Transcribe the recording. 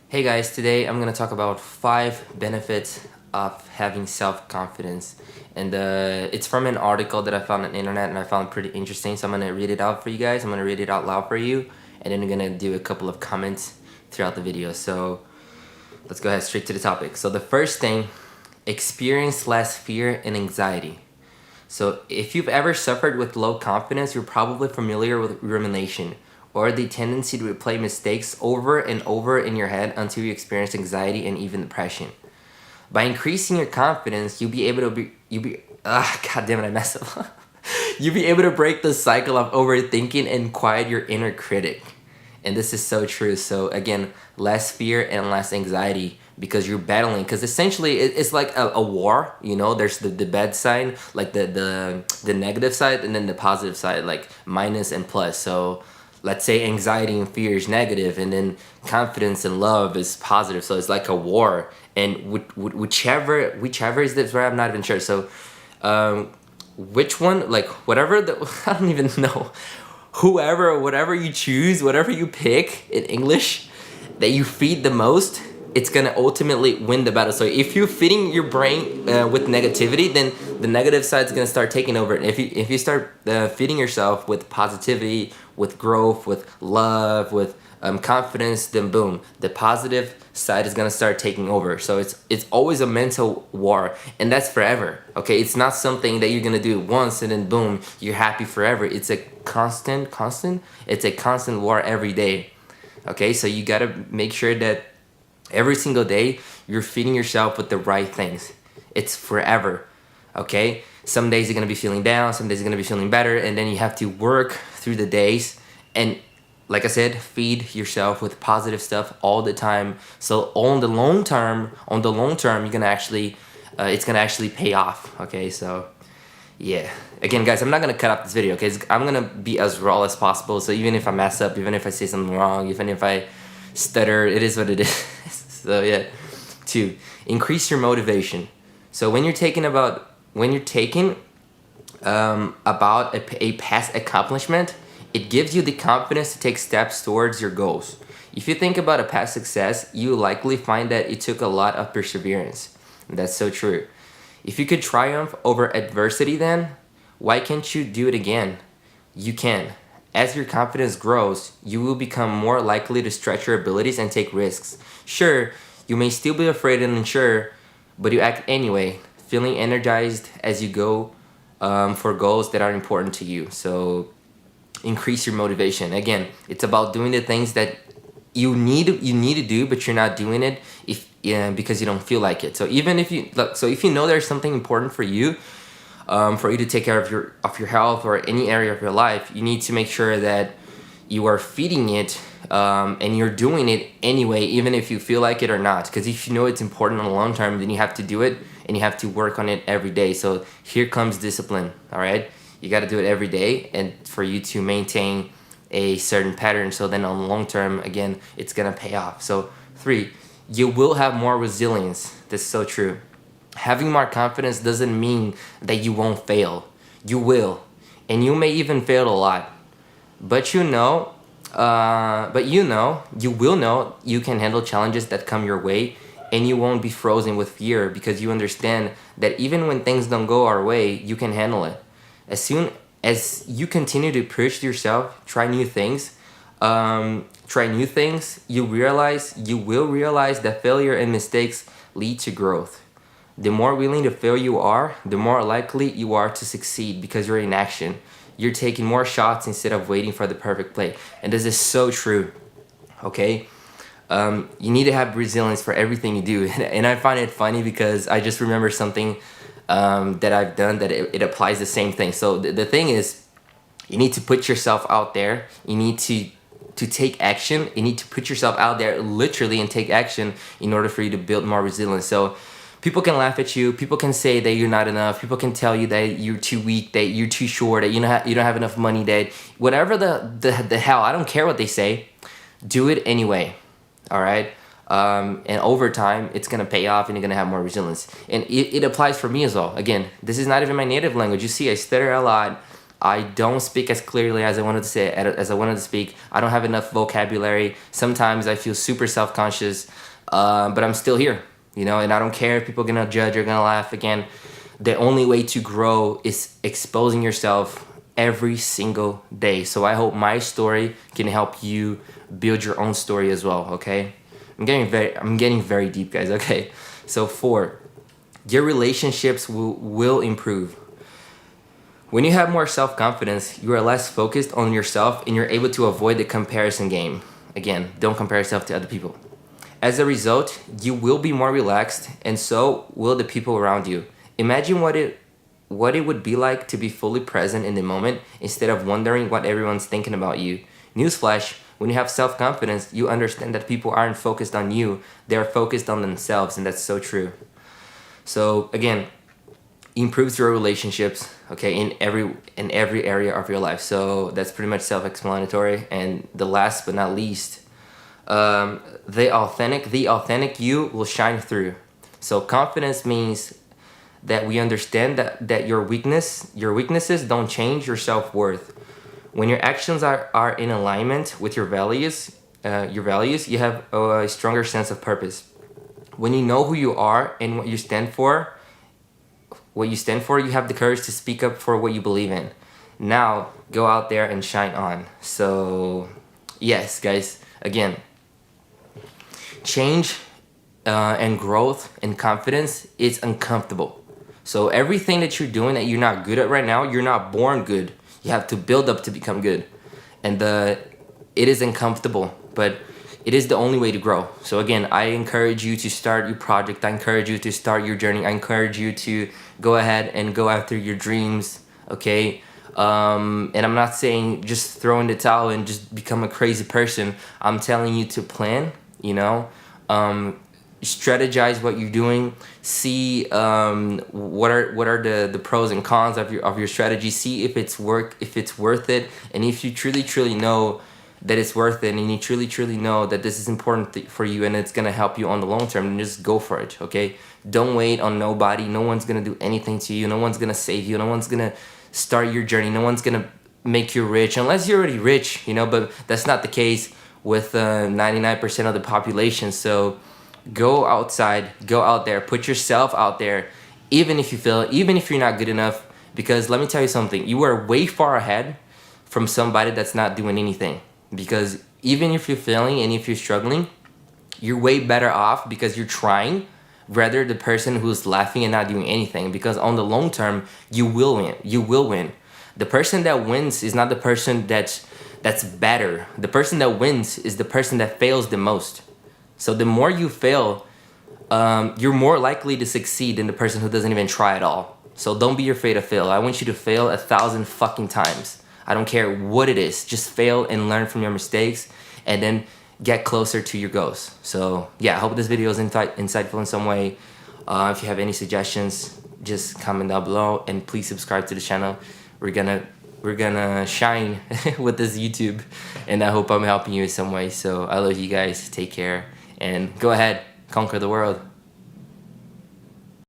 Hey guys, today I'm gonna talk about 5 benefits of having self-confidence, and it's from an article that I found on the internet and I found pretty interesting. So I'm gonna read it out for you guys. I'm gonna read it out loud for you, and then I'm gonna do a couple of comments throughout the video. So let's go ahead straight to the topic. So the first thing, experience less fear and anxiety. So if you've ever suffered with low confidence, you're probably familiar with rumination, or the tendency to replay mistakes over and over in your head until you experience anxiety and even depression. By increasing your confidence, God damn it, I messed up. You'll be able to break the cycle of overthinking and quiet your inner critic. And this is so true. So again, less fear and less anxiety because you're battling. Because essentially, it's like a war. You know, there's the bad side, like the negative side, and then the positive side, like minus and plus. So let's say anxiety and fear is negative, and then confidence and love is positive. So it's like a war, and whichever is this, right? I'm not even sure. So which one, like whatever I don't even know, whoever, whatever you choose, whatever you pick in English that you feed the most, it's gonna ultimately win the battle. So if you're feeding your brain with negativity, then the negative side's gonna start taking over. If you start feeding yourself with positivity, with growth, with love, with confidence, then boom, the positive side is gonna start taking over. So it's always a mental war, and that's forever. Okay, it's not something that you're gonna do once and then boom, you're happy forever. It's a constant. It's a constant war every day. Okay, so you gotta make sure that every single day you're feeding yourself with the right things. It's forever. Okay, some days you're gonna be feeling down, some days you're gonna be feeling better, and then you have to work through the days and, like I said, feed yourself with positive stuff all the time. So on the long term, you're gonna actually it's gonna actually pay off. Okay, so yeah, again guys, I'm not gonna cut off this video, okay? I'm gonna be as raw as possible. So even if I mess up, even if I say something wrong, even if I stutter, it is what it is. So yeah. 2, increase your motivation. So when you're taking about a past accomplishment, it gives you the confidence to take steps towards your goals. If you think about a past success, you likely find that it took a lot of perseverance. And that's so true. If you could triumph over adversity, then why can't you do it again? You can. As your confidence grows, you will become more likely to stretch your abilities and take risks. Sure, you may still be afraid and unsure, but you act anyway, feeling energized as you go for goals that are important to you. So increase your motivation. Again, it's about doing the things that you need to do, but you're not doing it because you don't feel like it. So even if you know there's something important for you to take care of your health or any area of your life, you need to make sure that you are feeding it and you're doing it anyway, even if you feel like it or not. Because if you know it's important on the long term, then you have to do it and you have to work on it every day. So here comes discipline. All right, you got to do it every day, and for you to maintain a certain pattern. So then on the long term, again, it's gonna pay off. So 3, you will have more resilience. This is so true. Having more confidence doesn't mean that you won't fail. You will, and you may even fail a lot. But you will know you can handle challenges that come your way, and you won't be frozen with fear because you understand that even when things don't go our way, you can handle it. As soon as you continue to push yourself, try new things, you will realize that failure and mistakes lead to growth. The more willing to fail you are, the more likely you are to succeed because you're in action. You're taking more shots instead of waiting for the perfect play. And this is so true, okay? You need to have resilience for everything you do. And I find it funny because I just remember something that I've done that it applies the same thing. So the thing is, you need to put yourself out there. You need to take action. You need to put yourself out there literally and take action in order for you to build more resilience. So people can laugh at you. People can say that you're not enough. People can tell you that you're too weak, that you're too short, that you don't have enough money, that whatever the hell, I don't care what they say. Do it anyway. All right. And over time, it's gonna pay off, and you're gonna have more resilience. And it applies for me as well. Again, this is not even my native language. You see, I stutter a lot. I don't speak as clearly as I wanted to say, as I wanted to speak. I don't have enough vocabulary. Sometimes I feel super self-conscious, but I'm still here, you know, and I don't care if people are gonna judge or gonna laugh. Again, the only way to grow is exposing yourself every single day. So I hope my story can help you build your own story as well, okay? I'm getting very deep, guys, okay? So 4, your relationships will improve. When you have more self-confidence, you are less focused on yourself and you're able to avoid the comparison game. Again, don't compare yourself to other people. As a result, you will be more relaxed and so will the people around you. Imagine what it would be like to be fully present in the moment instead of wondering what everyone's thinking about you. Newsflash, when you have self-confidence, you understand that people aren't focused on you, they're focused on themselves, and that's so true. So again, improves your relationships, okay, in every area of your life. So that's pretty much self-explanatory. And the last but not least, the authentic you will shine through. So confidence means that we understand that your weaknesses don't change your self-worth. When your actions are in alignment with your values, you have a stronger sense of purpose. When you know who you are and what you stand for, you have the courage to speak up for what you believe in. Now, go out there and shine on. So, yes, guys, again, change and growth and confidence is uncomfortable. So everything that you're doing that you're not good at right now, you're not born good. You have to build up to become good. And it is uncomfortable, but it is the only way to grow. So again, I encourage you to start your project. I encourage you to start your journey. I encourage you to go ahead and go after your dreams, okay? And I'm not saying just throw in the towel and just become a crazy person. I'm telling you to plan, you know? Strategize what you're doing. See what are the pros and cons of your strategy. See if it's worth it, and if you truly know that it's worth it, and you truly know that this is important for you and it's gonna help you on the long term, then just go for it, okay? Don't wait on nobody. No one's gonna do anything to you. No one's gonna save you. No one's gonna start your journey. No one's gonna make you rich unless you're already rich, you know, but that's not the case with 99% of the population. So go outside, go out there, put yourself out there, even if you're not good enough, because let me tell you something, you are way far ahead from somebody that's not doing anything. Because even if you're failing and if you're struggling, you're way better off because you're trying, rather the person who's laughing and not doing anything. Because on the long term, you will win. The person that wins is not the person that's better. The person that wins is the person that fails the most. So the more you fail, you're more likely to succeed than the person who doesn't even try at all. So don't be afraid to fail. I want you to fail 1,000 fucking times. I don't care what it is. Just fail and learn from your mistakes and then get closer to your goals. So yeah, I hope this video is insightful in some way. If you have any suggestions, just comment down below and please subscribe to the channel. We're gonna shine with this YouTube, and I hope I'm helping you in some way. So I love you guys. Take care and go ahead, conquer the world.